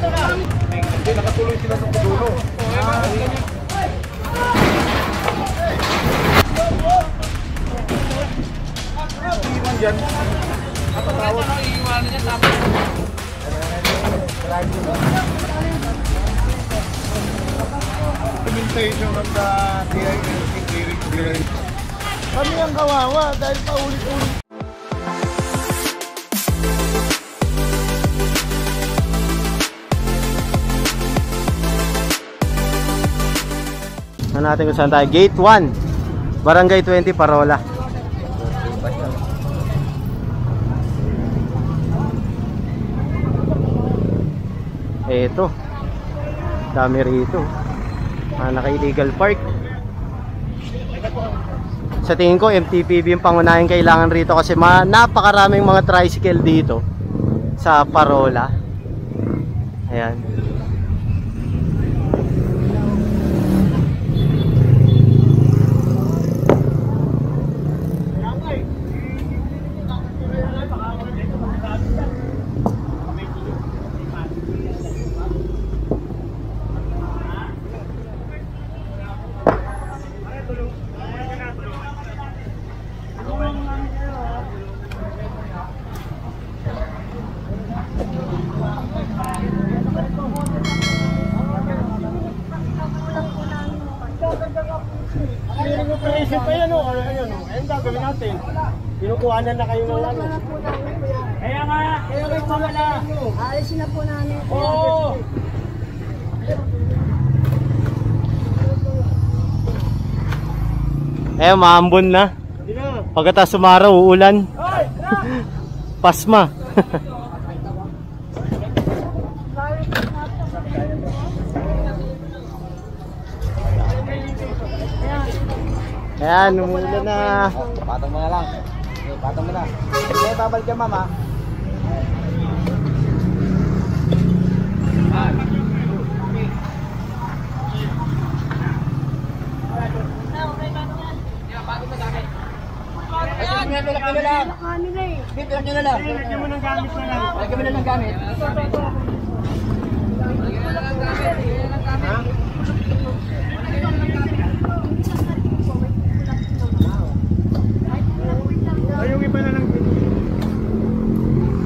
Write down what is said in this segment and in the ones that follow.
Hindi, nakatuloy sila sa dulo. Iwan dyan. Napatawag. Iiwanan dyan tapos. Implementation of the DILC clearing. Kami ang kawawa dahil paulit-ulit. Natin kung saan tayo. Gate 1 Barangay 20 Parola. Eto, dami rito. Naka-illegal park. Sa tingin ko MTPB yung pangunahing kailangan rito kasi napakaraming mga tricycle dito sa Parola. Ayan. Kinukuhanan na kayo ng ano. Kaya nga, aalisin na po namin. Oo. Maambon na. Pagkatapos sumaraw, uulan. Pasma. Ayan, umulan na. Patong mo na lang. Patong mo na. Hindi, babalik ka mama. Lagyan mo ng gamit na lang. Lagyan mo na ng gamit.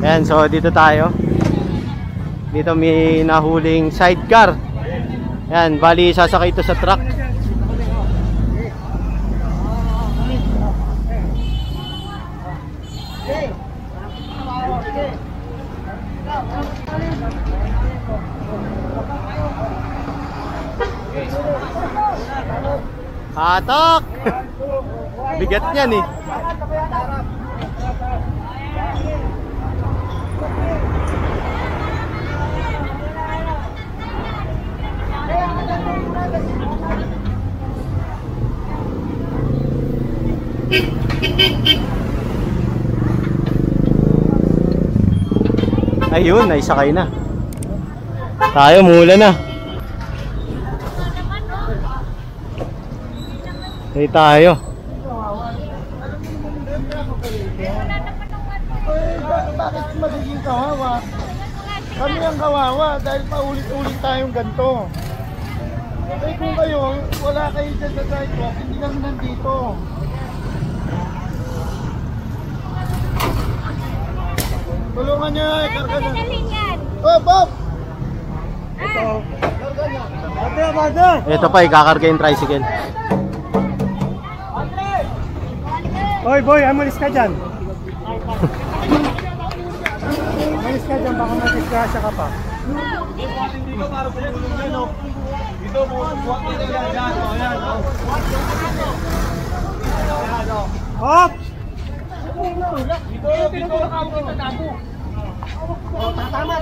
Ayan, so dito tayo. Dito may nahuling sidecar. Ayan, bali sasakay ito sa truck. Patok! Bigat niyan eh. Ayun, naisakay na. Tayo, mula na. Hey, tayo. Bakit magiging kawawa? Kami ang kawawa dahil paulit-ulit tayong ganito. Eh kung kayo, wala kayo dyan sa sidewalk, hindi kami nandito. Tulungan niya, karga na. Oh, Bob! Ito. Karga niya. Ito pa, ikakarga yung tricycle. Hoy boy, amalis ka dyan. Amalis ka dyan, baka madisgrasya ka pa. Dito para tulungan dyan, no? Dito, buwak nila dyan. Ayan, hop! Dito, nakabot sa dabo. Tama, tama.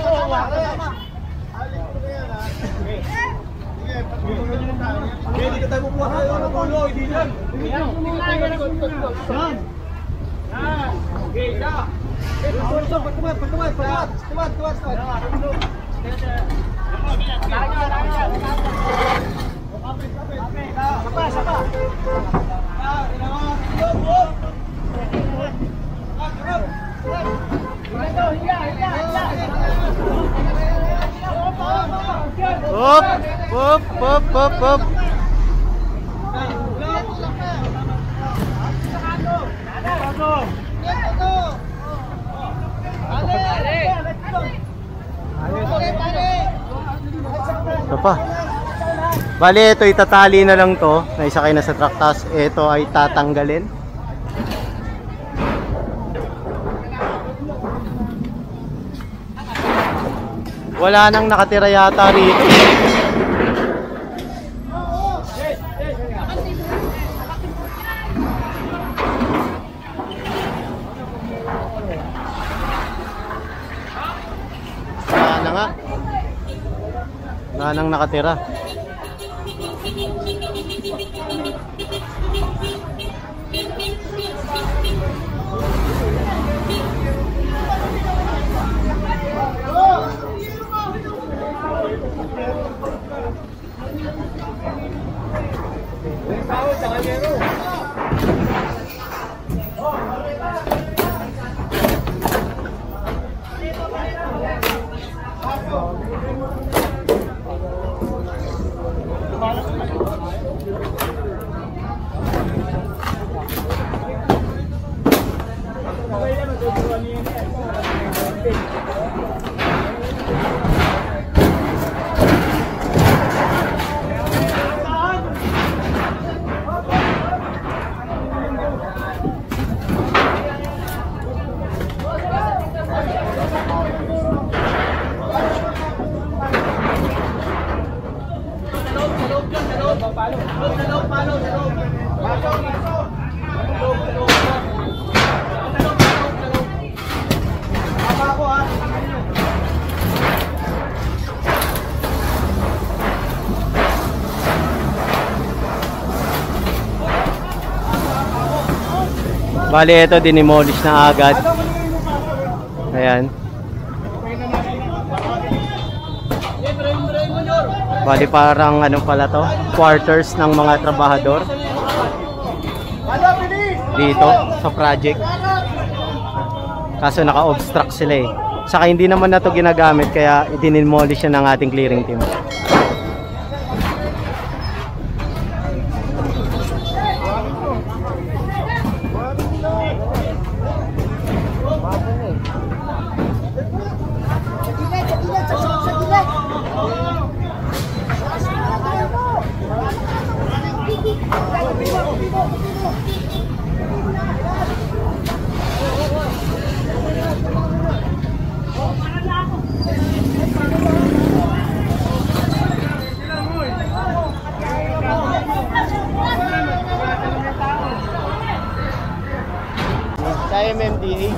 Hindi ka tayo pupuha tayo ng pulo, hindi dyan. Okay, siya. Sapa. Hop! Hop! Hop! Hop! Hop! Ito pa. Bali, ito itatali na lang to. Naisakay na sa truck. Tapos ito ay tatanggalin. Wala nang nakatira yata rito. Wala na nga. Wala nang nakatira. Bali, ito dinimolish na agad. Ayan. Bali, parang anong pala to? Quarters ng mga trabahador dito sa project. Kaso naka-obstruct sila eh. Saka hindi naman na to ginagamit, kaya dinimolish siya ng ating clearing team. Sa MMDA.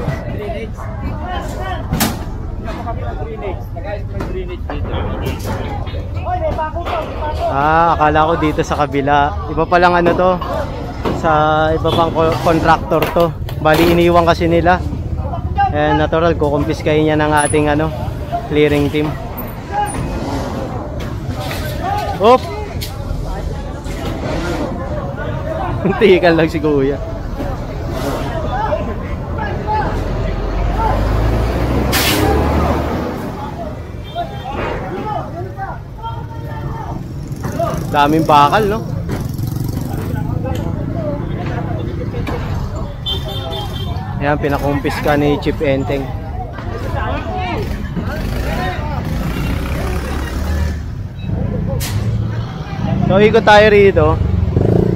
Akala ko dito sa kabila. Iba pa lang ano to. Sa iba pang contractor to. Bali iniwan kasi nila. Natural, kukumpiskahin niya ng ating clearing team. Op! Tikan lang si Kuya. Daming bakal, no? Ayan, pinakumpiska ni Chief Enteng. So, ikot tayo rito.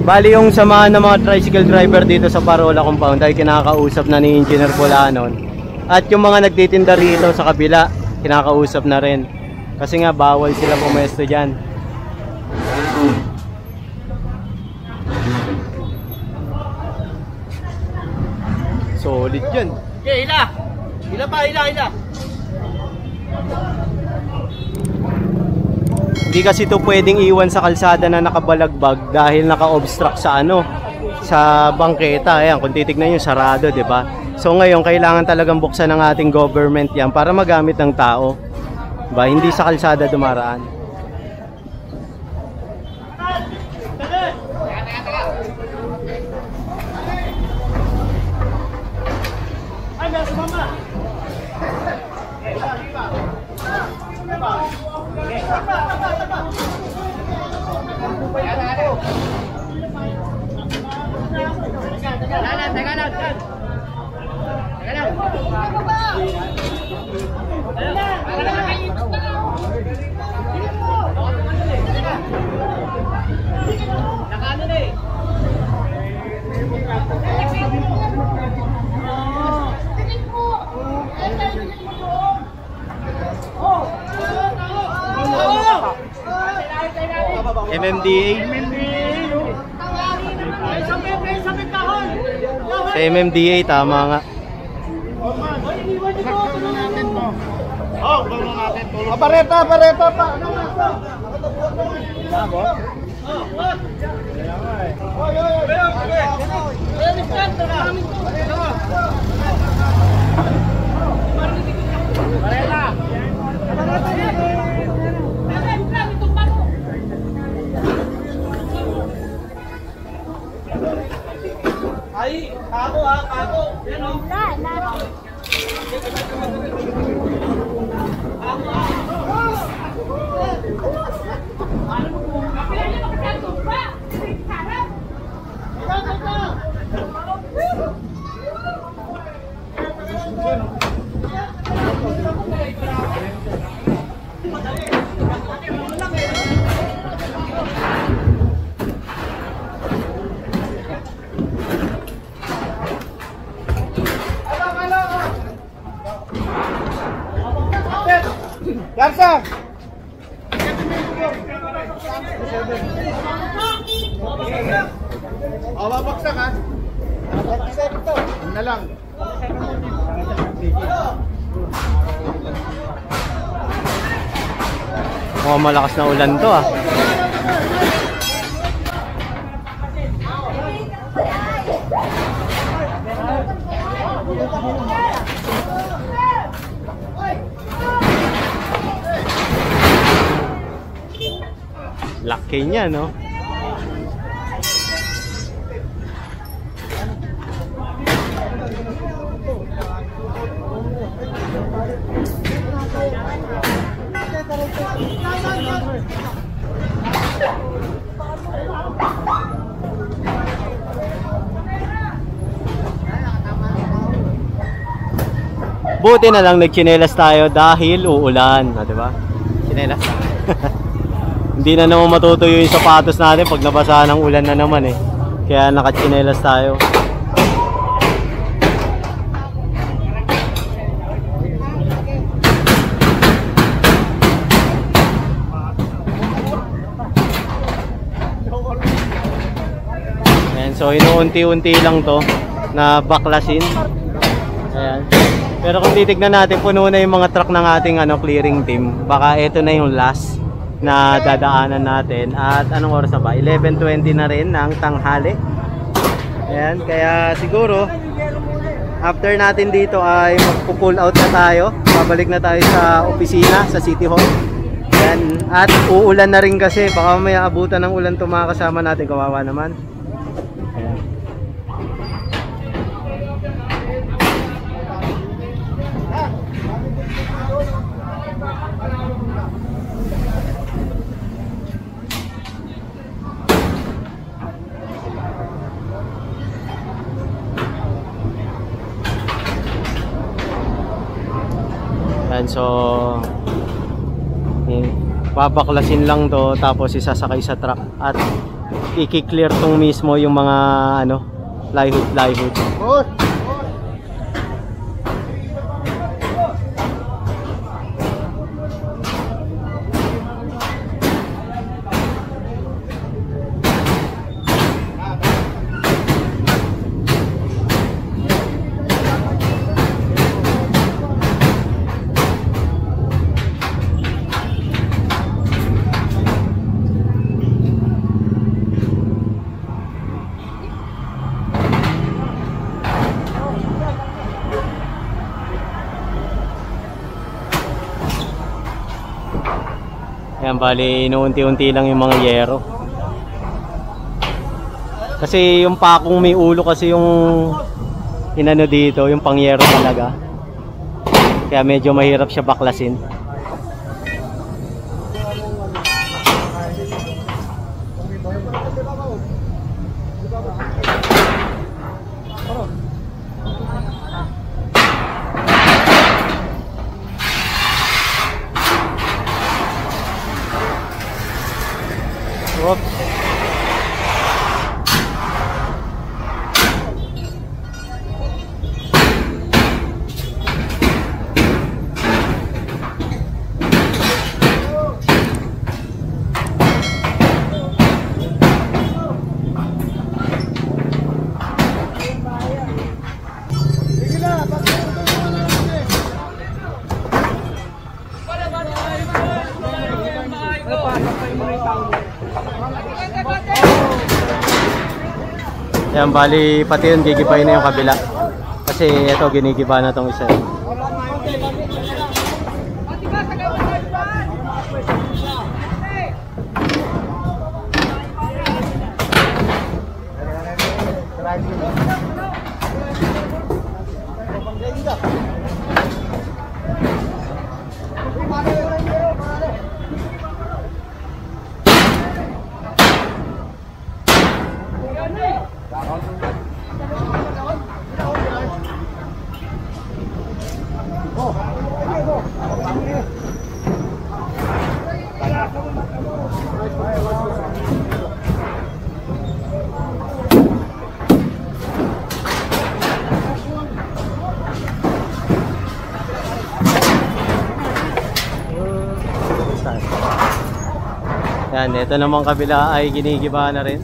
Bali yung samahan ng mga tricycle driver dito sa Parola compound ay kinakausap na ni Engineer Bolanon. At yung mga nagtitinda rito sa kabila, kinakausap na rin. Kasi nga, bawal sila pumesto dyan. Solid yan. Okay, ila. Ila pa, ila. Hindi kasi ito pwedeng iwan sa kalsada na nakabalagbag dahil naka-obstruct sa sa bangketa. Ayan, kung titignan nyo, sarado, di ba? So ngayon, kailangan talagang buksan ng ating government yan para magamit ng tao. Diba? Hindi sa kalsada dumaraan. MMDA. Sa MMDA, tama nga. Tulong natin mo. Oh, tulong natin. Bareta pa. Ano na? Ako? Ay, kako ha, kako. Yan o. Garza! Oh, babaksak ha. Babaksak ito. Yun na lang. Mukhang malakas na ulan to ah. Laki niya, no? Buti na lang nagchinelas tayo dahil uulan, di ba? Chinelas. Hindi na naman matutuyo yung sapatos natin pag nabasa ng ulan na naman eh. Kaya nakachinelas tayo. Ayan, so inuunti-unti lang to na baklasin. Ayan. Pero kung titignan natin, puno na yung mga truck ng ating clearing team. Baka ito na yung last na dadaanan natin. At anong oras na ba? 11:20 na rin ng tanghali. Ayan, kaya siguro after natin dito ay magpo-pull out na tayo. Babalik na tayo sa opisina, sa City Hall. Ayan, at uulan na rin kasi. Baka may abutan ng ulan itong mga kasama natin. Kawawa naman. Ayan. Ayan, so babaklasin lang to tapos isasakay sa truck at i-clear tong mismo yung mga plywood. Ayan, bali inuunti-unti lang yung mga yero. Kasi yung pakong may ulo kasi yung inano dito, yung pangyero talaga. Kaya medyo mahirap siya baklasin. Oops. Yan, bali pati yun gigibayin na yung kabila. Kasi ito ginigiba na tong isa. Yan, ito namang kabila ay ginigiba na rin.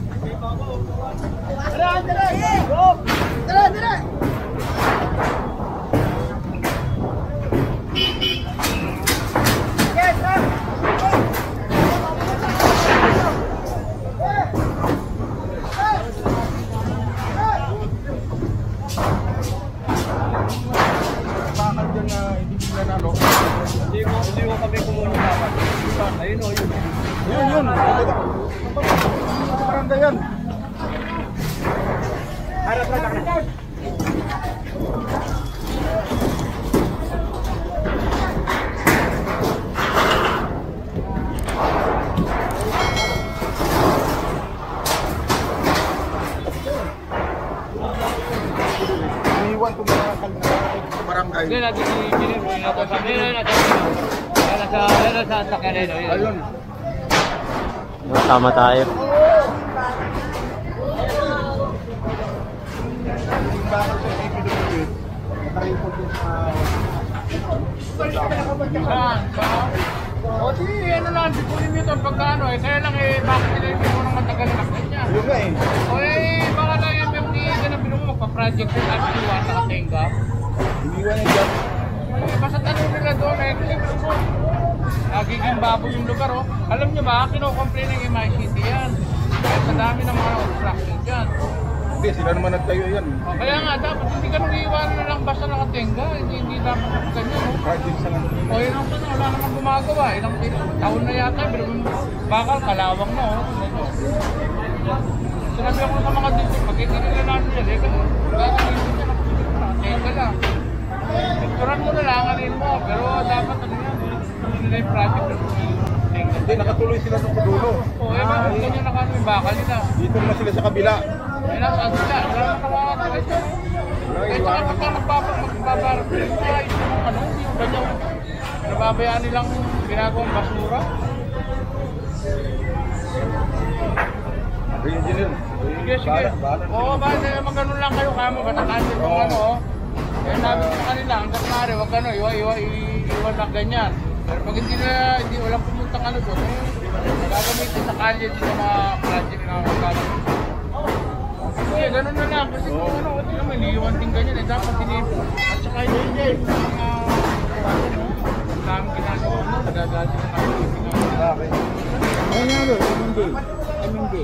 Hindi mo kami kumuha dapat. Ayun o, yun. Yun. Barangay yan. Harap lang ako. Iniwan ko mga barangay. Hindi natin giniruin na ito. Yan sa sakyan nito. Ayun. Tama tayo. O di, ano lang, sipunin mo ito pagkano eh. Kaya lang eh, bakit nila yung mo nang matagal na kanya? Yung nga eh. O eh, baka lang yung MMD, ganun mo magpa-project yung at iwan sa katenga. Iniwan yung dyan. Eh, basta tanong nila doon eh, kasi mo, nagiging baboy yung lugar oh. Alam nyo ba, kino-complain ng MICT yan. Kaya sa dami ng mga obstruction dyan. Hindi, sila naman nagtayo yan. O, kaya nga, dapat hindi ka nang iiwanan na lang basta nakatenga. Hindi dapat ganyan oh. Project sa lang. O yun ang tanong, wala namang gumagawa. Ilang taon na yata, pero bakal kalawang na oh. Sinabi ako sa mga dito, pag hindi nila natin yan, eh, gagawin nila nakatenga lang. Picturan mo na lang, alin mo, pero dapat ano yan, hindi nila yung project na tenga. Hindi, nakatuloy sila sa dulo. O eh, bakit ganyan nakano yung bakal nila? Dito naman sila sa kabila. Eh, nasaan sila? Wala naman nakakatawa ito. Kaya saka pagka magbabarap, ay, ano, hindi yung ganyan. Nababayaan nilang ginagawang basura. Engineer. Sige, sige. Oo, bakit magano'n lang kayo kamo, batakasin mo ano, oh. Kaya sabi ko sa kanila, hanggang maaari, wag ano, iwan lang ganyan. Pero pag hindi walang pumuntang ano doon, gagamitin sa kalye din sa mga project na magkakaroon. Sige, gano'n na lang. Kasi kung ano, hindi naman, iniiwan din ganyan eh. Dapat at saka yung mga daming ginagawa mo, nagagalit na namin. Bakit? Ano nga doon? MMD.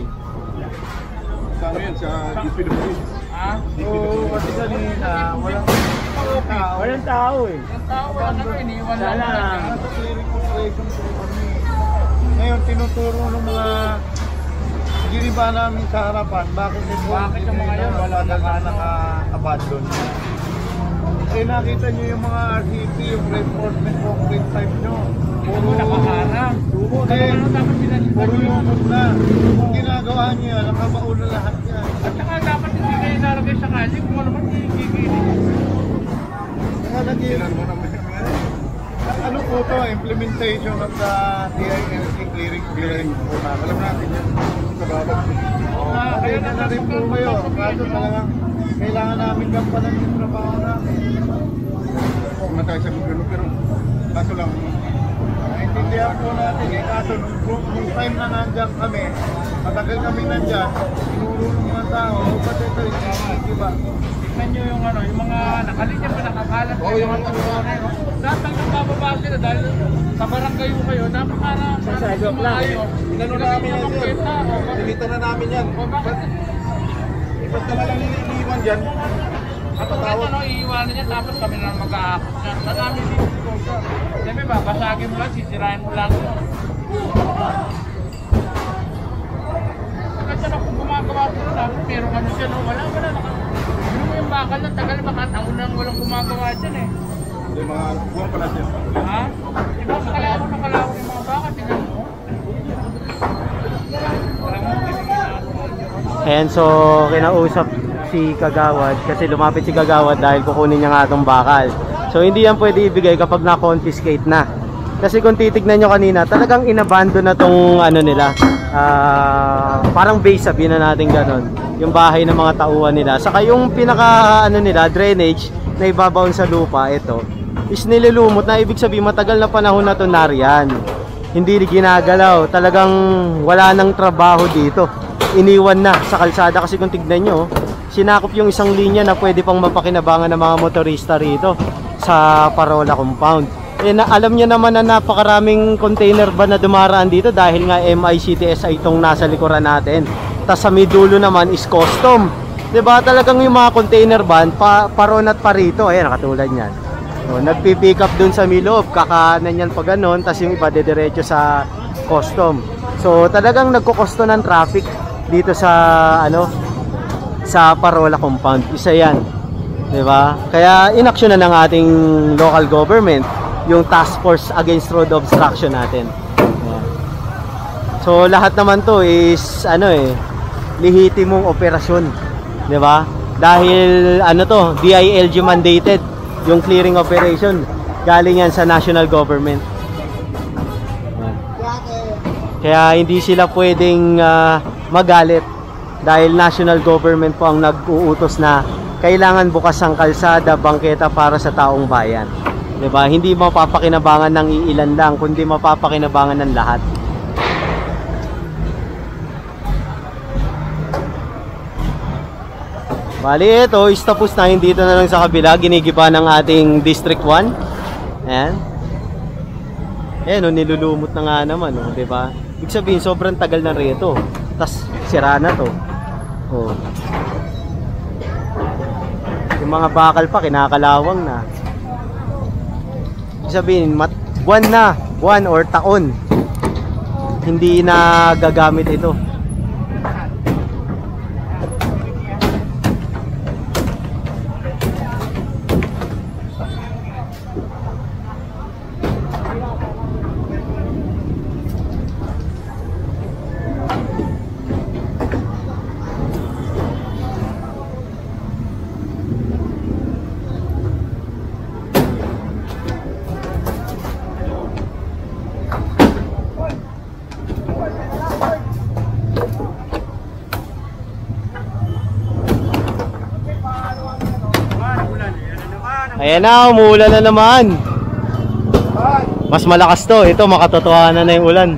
Sa ano yan? Sa DPWH. Ha? Oo, kasi kanina, walang tao eh. Ang tao, wala na iniiwan lang. Nasa clearing operation po kami. Ngayon, tinuturo ng mga giniba namin sa harapan, bakit Bakit yung mga yun wala naka-abandon. Eh, nakita nyo yung mga RCP, yung reinforcement concrete type nyo. Puro nakaharang. Eh, puro lumot na. Kung ginagawa nyo yan, nakabaon na lahat yan. At saka dapat hindi kayo nalagay sa kalye kung ano man gigilin. Ano po ito? Implementation of the DILC clearing program. Alam natin yan. Sa babag. Kaya na rin po kayo. Kaso talagang kailangan namin gampanan yung trabaho namin. Huwag na tayo sa gobyerno pero kaso lang naintindihan po natin eh. Kaso nung time na nandyan kami, matagal kami nandyan, tinuro ng mga tao, ba't ito yung diba? Tignan nyo yung ano, yung mga nakalinya pa nakakalat. Oo, yung mga ano. Dapat ang nagbababa sila dahil sa barangay mo kayo, dapat para sa sidewalk lang. Inano namin yan yun. Nilita na namin yan. O bakit? Basta na lang iniiwan dyan. Kapag ano, iiwanan niya, tapos kami na mag-aakot na. Marami dito siya. Siyempre ba, basagin mo lang, sisirain mo lang. Kasi na kung gumagawa ko na, meron ano siya, no? Wala. Ano mo yung bakal na tagal, baka taon nang walang gumagawa dyan eh. Hindi, mga buwan pala siya. Ha? Diba, nakalawa yung mga bakal, tingnan mo. Ayan, so kinausap si Kagawad kasi lumapit si Kagawad dahil kukunin niya nga itong bakal. So hindi yan pwede ibigay kapag na-confiscate na. Kasi kung titignan nyo kanina, talagang inabandon na tong ano nila, parang base, sabihin na natin ganon, yung bahay ng mga tauhan nila. Saka yung pinaka ano nila, drainage na ibabaon sa lupa, ito is nililumot na, ibig sabihin matagal na panahon na ito nariyan. Hindi ginagalaw, talagang wala nang trabaho dito. Iniwan na sa kalsada kasi kung tignan nyo, sinakop yung isang linya na pwede pang mapakinabangan ng mga motorista rito sa Parola Compound. Eh, alam niya naman na napakaraming container van na dumaraan dito dahil nga MICTSI itong nasa likuran natin. Tapos sa midulo naman is custom. Diba talagang yung mga container van, paron at parito, ayan katulad yan. So, nagpipick up dun sa Miloob, kakanan yan pa ganon, tapos yung iba dediretso sa custom. So talagang nagkukosto ng traffic dito sa ano, sa Parola Compound. Isa yan, di ba? Kaya inaksyon na ng ating local government yung task force against road obstruction natin. Ayan. So lahat naman to is ano lihitimong operasyon, di ba? Dahil ano to, DILG mandated yung clearing operation. Galing yan sa national government. Ayan. Kaya hindi sila pwedeng magalit dahil national government po ang nag-uutos na kailangan bukas ang kalsada, bangketa para sa taong bayan. Diba? Hindi mapapakinabangan ng iilan lang, kundi mapapakinabangan ng lahat. Bali, ito is tapos na, hindi dito na lang sa kabila, ginigiba ng ating District 1. Ayan. Ayan, nilulumot na nga naman, diba? Ibig sabihin, sobrang tagal na rito. Tas sira na to. Oh. Yung mga bakal pa kinakalawang na. Ibig sabihin, buwan or taon hindi na gagamit ito. Ayan na, umuulan na naman. Mas malakas to. Ito, makatotohanan na yung ulan.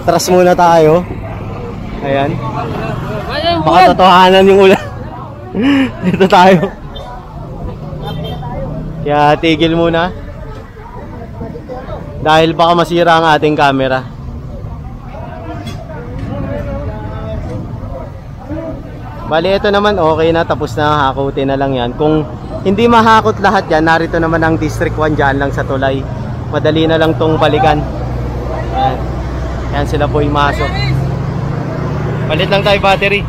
Tras muna tayo. Ayan. Makatotohanan yung ulan. Dito tayo. Kaya tigil muna. Dahil baka masira ang ating camera. Bali, ito naman okay na. Tapos na, hakutin na lang yan. Kung hindi mahakot lahat yan, narito naman ang District 1 dyan lang sa tulay. Madali na lang tong balikan. Ayan. Ayan sila po yung masok. Palit lang tayo battery.